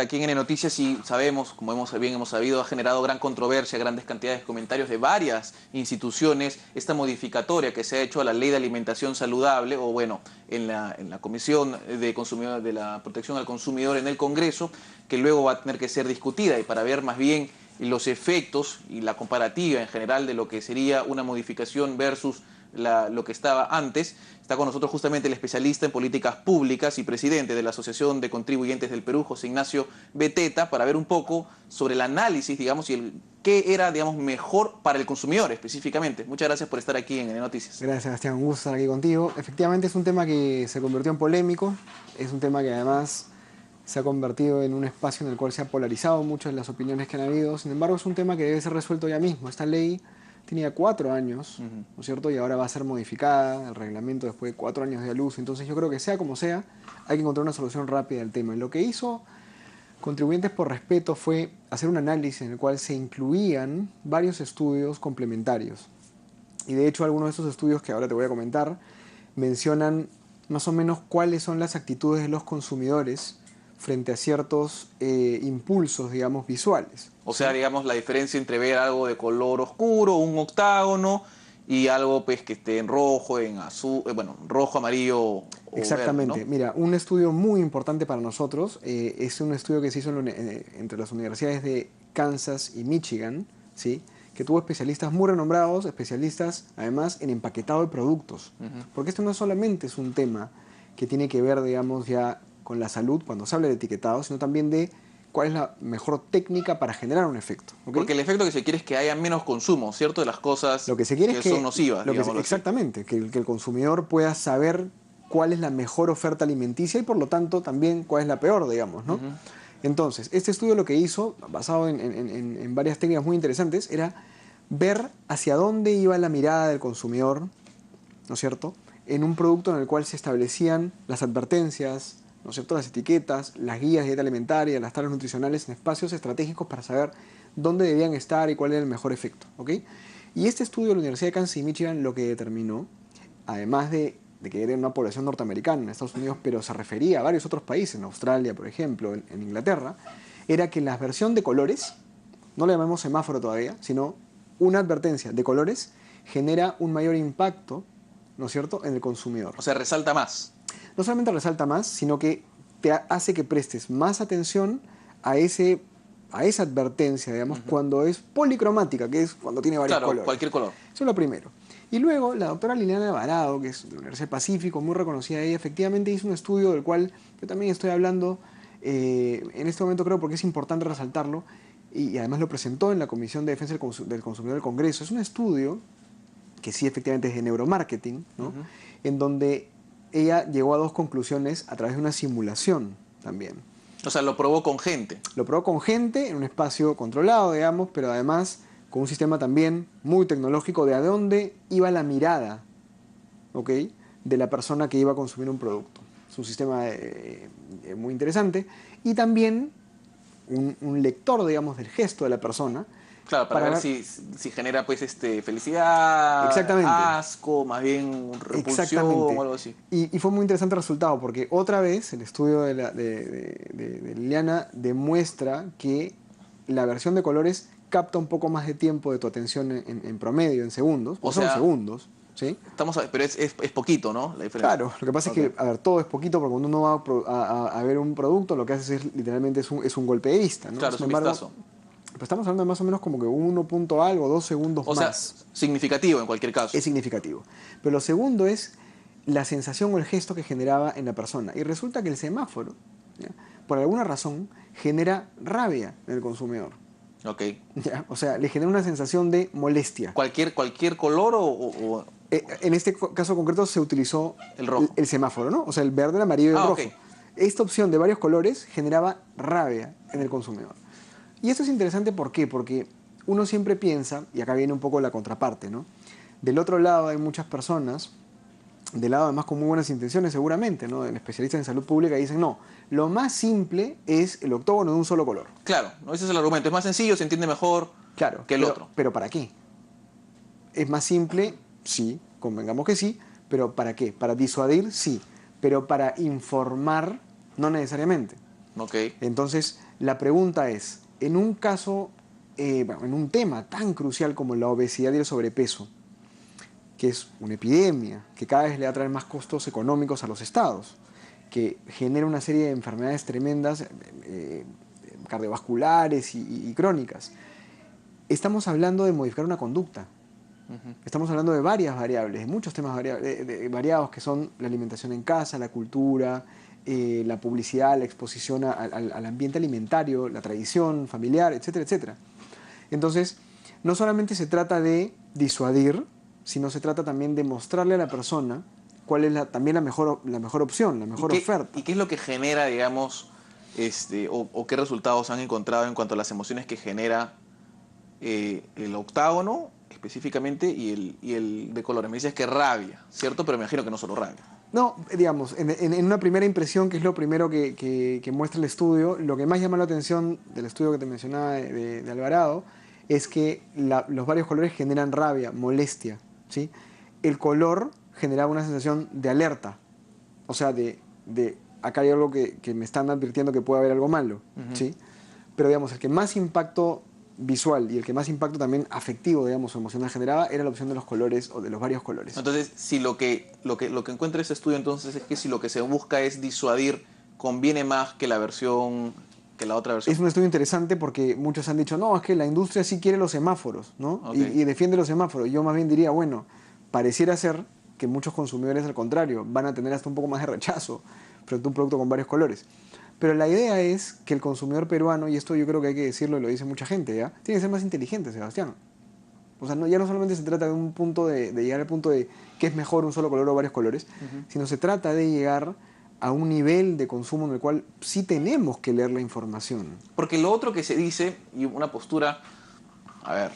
aquí en N Noticias y sabemos, como hemos sabido, ha generado gran controversia, grandes cantidades de comentarios de varias instituciones, esta modificatoria que se ha hecho a la Ley de Alimentación Saludable, o bueno, en la Comisión de la Protección al Consumidor en el Congreso, que luego va a tener que ser discutida y para ver más bien los efectos y la comparativa en general de lo que sería una modificación versus lo que estaba antes. Está con nosotros justamente el especialista en políticas públicas y presidente de la Asociación de Contribuyentes del Perú, José Ignacio Beteta, para ver un poco sobre el análisis, digamos, y qué era, digamos, mejor para el consumidor específicamente. Muchas gracias por estar aquí en Noticias. Gracias, Sebastián. Un gusto estar aquí contigo. Efectivamente es un tema que se convirtió en polémico, es un tema que además se ha convertido en un espacio en el cual se ha polarizado mucho las opiniones que han habido. Sin embargo, es un tema que debe ser resuelto ya mismo. Esta ley tenía 4 años, ¿no es cierto? Y ahora va a ser modificada el reglamento después de 4 años de luz. Entonces yo creo que sea como sea, hay que encontrar una solución rápida al tema. Y lo que hizo Contribuyentes por Respeto fue hacer un análisis en el cual se incluían varios estudios complementarios. Y de hecho algunos de esos estudios que ahora te voy a comentar mencionan más o menos cuáles son las actitudes de los consumidores frente a ciertos impulsos, digamos, visuales. O sea, digamos, la diferencia entre ver algo de color oscuro, un octágono, y algo pues que esté en rojo, en azul, bueno, rojo, amarillo o Exactamente. verde, ¿no? Mira, un estudio muy importante para nosotros es un estudio que se hizo entre las universidades de Kansas y Michigan, ¿sí? Que tuvo especialistas muy renombrados, especialistas además en empaquetado de productos. Porque esto no solamente es un tema que tiene que ver, digamos, ya con la salud cuando se habla de etiquetado, sino también de cuál es la mejor técnica para generar un efecto. ¿Okay? Porque el efecto que se quiere es que haya menos consumo, ¿cierto? De las cosas lo que se quiere que es que, son nocivas, digámoslo exactamente, que el consumidor pueda saber cuál es la mejor oferta alimenticia y por lo tanto también cuál es la peor, digamos, ¿no? Entonces, este estudio lo que hizo, basado en varias técnicas muy interesantes, era ver hacia dónde iba la mirada del consumidor, ¿no es cierto?, en un producto en el cual se establecían las advertencias, ¿no es cierto?, las etiquetas, las guías de dieta alimentaria, las tablas nutricionales en espacios estratégicos para saber dónde debían estar y cuál era el mejor efecto, ¿ok? Y este estudio de la Universidad de Kansas y Michigan lo que determinó, además de que era una población norteamericana en Estados Unidos, pero se refería a varios otros países, en Australia, por ejemplo, en Inglaterra, era que la versión de colores, no le llamamos semáforo todavía, sino una advertencia de colores, genera un mayor impacto, ¿no es cierto?, en el consumidor. O sea, resalta más. No solamente resalta más, sino que te hace que prestes más atención a esa advertencia, digamos, cuando es policromática, que es cuando tiene varios colores. Cualquier color. Eso es lo primero. Y luego la doctora Liliana Alvarado, que es de la Universidad Pacífico, muy reconocida ella, efectivamente hizo un estudio del cual yo también estoy hablando en este momento, creo, porque es importante resaltarlo, y además lo presentó en la Comisión de Defensa del Consumidor del Congreso. Es un estudio que sí efectivamente es de neuromarketing, ¿no? En donde ella llegó a 2 conclusiones a través de una simulación también. O sea, lo probó con gente. Lo probó con gente en un espacio controlado, digamos, pero además con un sistema también muy tecnológico de a dónde iba la mirada, ¿ok?, de la persona que iba a consumir un producto. Es un sistema muy interesante. Y también un lector, digamos, del gesto de la persona. Claro, para ver si genera pues felicidad, asco, más bien repulsión o algo así. Y fue muy interesante el resultado, porque otra vez el estudio de Liliana demuestra que la versión de colores capta un poco más de tiempo de tu atención en promedio, en segundos. O sea, son segundos, ¿sí? Pero es poquito, ¿no? La diferencia. Claro, lo que pasa es que, a ver, todo es poquito, porque cuando uno va a ver un producto, lo que hace es literalmente es un golpe de vista, ¿no? Claro, es un vistazo. Pero estamos hablando de más o menos como que 1 punto algo, 2 segundos más. O sea, significativo en cualquier caso. Es significativo. Pero lo segundo es la sensación o el gesto que generaba en la persona. Y resulta que el semáforo, ¿ya?, por alguna razón, genera rabia en el consumidor. Ok. ¿Ya? O sea, le genera una sensación de molestia. ¿Cualquier color o...? En este caso concreto se utilizó el rojo, el semáforo, ¿no? O sea, el verde, el amarillo y el rojo. Okay. Esta opción de varios colores generaba rabia en el consumidor. Y esto es interesante, ¿por qué? Porque uno siempre piensa, y acá viene un poco la contraparte, ¿no? Del otro lado hay muchas personas, del lado además con muy buenas intenciones seguramente, ¿no?, en especialistas en salud pública, dicen, no, lo más simple es el octógono de un solo color. Claro, ese es el argumento, es más sencillo, se entiende mejor que el otro. Pero ¿para qué? ¿Es más simple? Sí, convengamos que sí, pero ¿para qué? ¿Para disuadir? Sí, pero para informar, no necesariamente. Ok. Entonces, la pregunta es, en un caso, en un tema tan crucial como la obesidad y el sobrepeso, que es una epidemia, que cada vez le va a traer más costos económicos a los estados, que genera una serie de enfermedades tremendas, cardiovasculares y crónicas. Estamos hablando de modificar una conducta. Estamos hablando de varias variables, de muchos temas variados que son la alimentación en casa, la cultura, la publicidad, la exposición al ambiente alimentario, la tradición familiar, etcétera, etcétera. Entonces, no solamente se trata de disuadir, sino se trata también de mostrarle a la persona cuál es también la mejor opción, la mejor oferta. ¿Y qué es lo que genera, digamos, o qué resultados han encontrado en cuanto a las emociones que genera el octágono específicamente y el de colores? Me dices que rabia, ¿cierto? Pero me imagino que no solo rabia. No, digamos, en una primera impresión, que es lo primero que muestra el estudio, lo que más llama la atención del estudio que te mencionaba de Alvarado es que los varios colores generan rabia, molestia, ¿sí? El color generaba una sensación de alerta, o sea, acá hay algo que me están advirtiendo que puede haber algo malo, ¿sí? Pero digamos, el que más impacto visual y el que más impacto también afectivo, digamos, o emocional generaba era la opción de los colores o de los varios colores. Entonces, si lo que encuentra ese estudio entonces es que si lo que se busca es disuadir, conviene más que la otra versión. Es un estudio interesante porque muchos han dicho, no, es que la industria sí quiere los semáforos, ¿no? Okay. Y defiende los semáforos. Yo más bien diría, bueno, pareciera ser que muchos consumidores, al contrario, van a tener hasta un poco más de rechazo frente a un producto con varios colores. Pero la idea es que el consumidor peruano, y esto yo creo que hay que decirlo y lo dice mucha gente, ¿ya? Tiene que ser más inteligente, Sebastián. O sea, ya no solamente se trata de un punto de llegar al punto de qué es mejor, un solo color o varios colores, sino se trata de llegar a un nivel de consumo en el cual sí tenemos que leer la información. Porque lo otro que se dice, y una postura, a ver,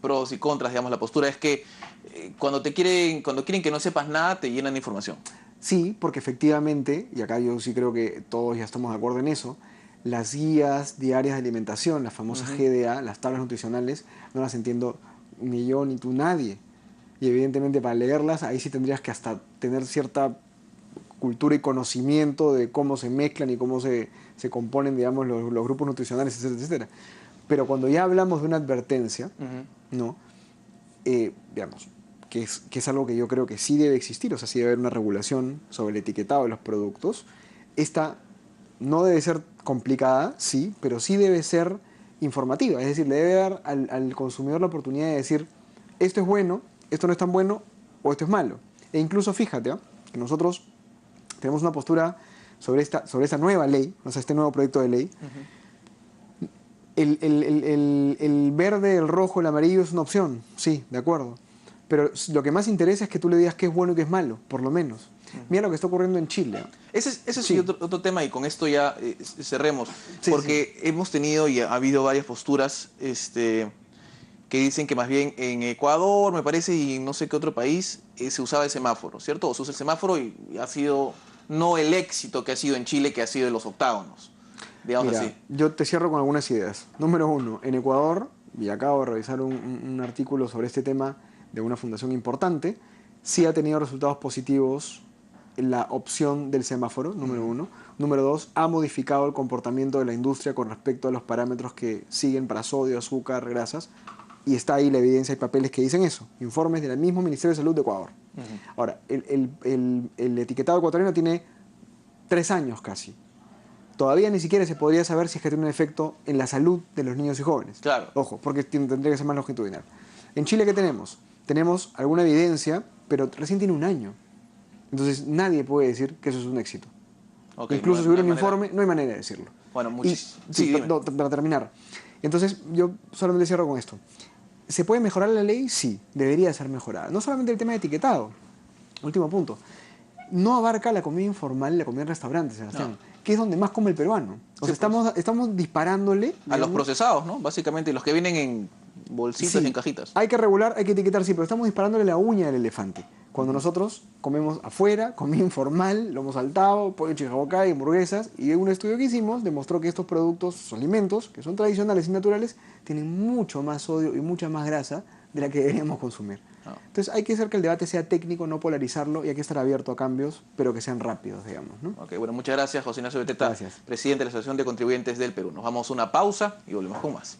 pros y contras, digamos, la postura es que cuando quieren que no sepas nada, te llenan de información. Sí, porque efectivamente, y acá yo sí creo que todos ya estamos de acuerdo en eso, las guías diarias de alimentación, las famosas GDA, las tablas nutricionales, no las entiendo ni yo ni tú, nadie. Y evidentemente para leerlas, ahí sí tendrías que hasta tener cierta cultura y conocimiento de cómo se mezclan y cómo se componen, digamos, los grupos nutricionales, etcétera, etcétera. Pero cuando ya hablamos de una advertencia, ¿no? Digamos, que es algo que yo creo que sí debe existir, o sea, sí debe haber una regulación sobre el etiquetado de los productos. Esta no debe ser complicada, sí, pero sí debe ser informativa, es decir, le debe dar al consumidor la oportunidad de decir, esto es bueno, esto no es tan bueno, o esto es malo. E incluso fíjate, ¿eh? Que nosotros tenemos una postura sobre esta nueva ley, o sea, este nuevo proyecto de ley. El verde, el rojo, el amarillo es una opción, sí, de acuerdo. Pero lo que más interesa es que tú le digas qué es bueno y qué es malo, por lo menos. Mira lo que está ocurriendo en Chile. Ese es otro tema, y con esto ya cerremos. Sí, porque hemos tenido y ha habido varias posturas que dicen que más bien en Ecuador, me parece, y no sé qué otro país, se usaba el semáforo, ¿cierto? O se usa el semáforo y ha sido no el éxito que ha sido en Chile, que ha sido en los octágonos. Digamos Mira, así. yo te cierro con algunas ideas. Número uno, en Ecuador, y acabo de revisar un artículo sobre este tema de una fundación importante, sí ha tenido resultados positivos en la opción del semáforo, número uno. Número dos, ha modificado el comportamiento de la industria con respecto a los parámetros que siguen para sodio, azúcar, grasas, y está ahí la evidencia y papeles que dicen eso, informes del mismo Ministerio de Salud de Ecuador. Ahora, el etiquetado ecuatoriano tiene 3 años casi. Todavía ni siquiera se podría saber si es que tiene un efecto en la salud de los niños y jóvenes. Claro. Ojo, porque tendría que ser más longitudinal. En Chile, ¿qué tenemos? Tenemos alguna evidencia, pero recién tiene 1 año. Entonces, nadie puede decir que eso es un éxito. Okay, Incluso si hubiera un informe, no hay manera de decirlo. Bueno, para terminar. Entonces, yo solamente cierro con esto. ¿Se puede mejorar la ley? Sí, debería ser mejorada. No solamente el tema de etiquetado. Último punto. No abarca la comida informal y la comida en restaurantes, Sebastián, que es donde más come el peruano. O sea, estamos disparándole, digamos, a los procesados, ¿no? Básicamente, los que vienen en bolsitas y en cajitas. Hay que regular, hay que etiquetar, sí, pero estamos disparándole la uña del elefante. Cuando nosotros comemos afuera, comida informal, lomo saltado, pollo chijaboca y hamburguesas, y un estudio que hicimos demostró que estos productos, alimentos, que son tradicionales y naturales, tienen mucho más sodio y mucha más grasa de la que deberíamos consumir. Ah. Entonces hay que hacer que el debate sea técnico, no polarizarlo, y hay que estar abierto a cambios, pero que sean rápidos, digamos, ¿no? Ok, bueno, muchas gracias, José Ignacio Beteta, Gracias. presidente de la Asociación de Contribuyentes del Perú. Nos vamos a una pausa y volvemos con más.